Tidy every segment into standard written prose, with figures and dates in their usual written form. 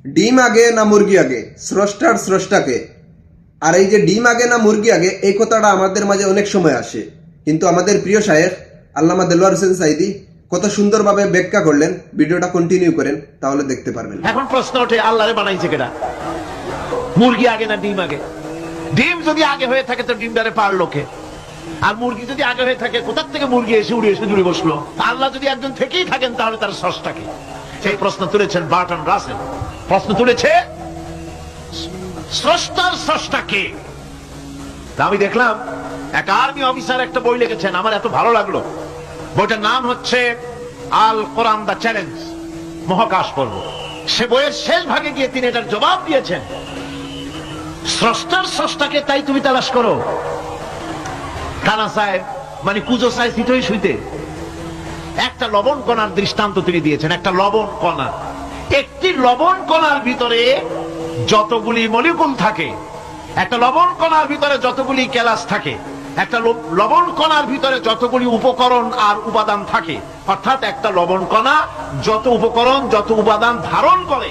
ডিম আগে না মুরগি আগে, স্রষ্টার স্রষ্টাকে? আর এই যে ডিম আগে না মুরগি আগে, এই কথাটা আমাদের মাঝে অনেক সময় আসে, কিন্তু আমাদের প্রিয় শায়েখ আল্লামা দেলোয়ার হোসেন সাইদি কত সুন্দরভাবে ব্যাখ্যা করলেন। ভিডিওটা কন্টিনিউ করেন, তাহলে দেখতে পারবেন। এখন প্রশ্ন ওঠে, আল্লাহরে বানাইছে কেডা? মুরগি আগে না ডিম আগে? ডিম যদি আগে হয়ে থাকে তো ডিমটারে পারলো কে? আর মুরগি যদি আগে হয়ে থাকে, কোথার থেকে মুরগি এসে উড়ে এসে জুড়ে বসলো? আল্লাহ যদি একজন থেকেই থাকেন, তাহলে তার স্রষ্টাকে? সেই প্রশ্ন তুলেছেন বার্টন রাসেল। প্রশ্ন তুলেছে স্রষ্টার স্রষ্টাকে। আমি দেখলাম এক আর্মি অফিসার একটা বই লিখেছেন, আমার এত ভালো লাগলো। বইটার নাম হচ্ছে আল কোরআন দা চ্যালেঞ্জ, মহাকাশ পর্ব। সে বইয়ের শেষ ভাগে গিয়ে তিনি এটার জবাব দিয়েছেন, স্রষ্টার স্রষ্টাকে তাই তুমি তালাশ করো। কানা সাহেব মানে কুজো সাহেব হিতই শুইতে একটা লবণ কণার দৃষ্টান্ত তিনি দিয়েছেন। একটা লবণ কণা, একটি লবণ কণার ভিতরে যতগুলি মলিকুল থাকে, একটা লবণ কণার ভিতরে যতগুলি ক্যালাস থাকে, একটা লবণ কণার ভিতরে যতগুলি উপকরণ আর উপাদান থাকে, অর্থাৎ একটা লবণ কণা যত উপকরণ যত উপাদান ধারণ করে,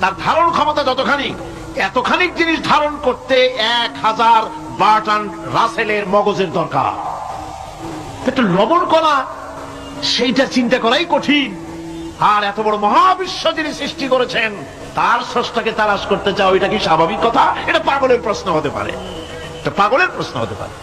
তার ধারণ ক্ষমতা যতখানি, এতখানি জিনিস ধারণ করতে 1000 বার্টন রাসেলের মগজের দরকার। একটা লবণ কণা, সেইটা চিন্তা করাই কঠিন। আর এত বড় মহাবিশ্ব যিনি সৃষ্টি করেছেন, তার স্রষ্টাকে তালাশ করতে চাও, এটা কি স্বাভাবিক কথা? এটা পাগলের প্রশ্ন হতে পারে, এটা পাগলের প্রশ্ন হতে পারে।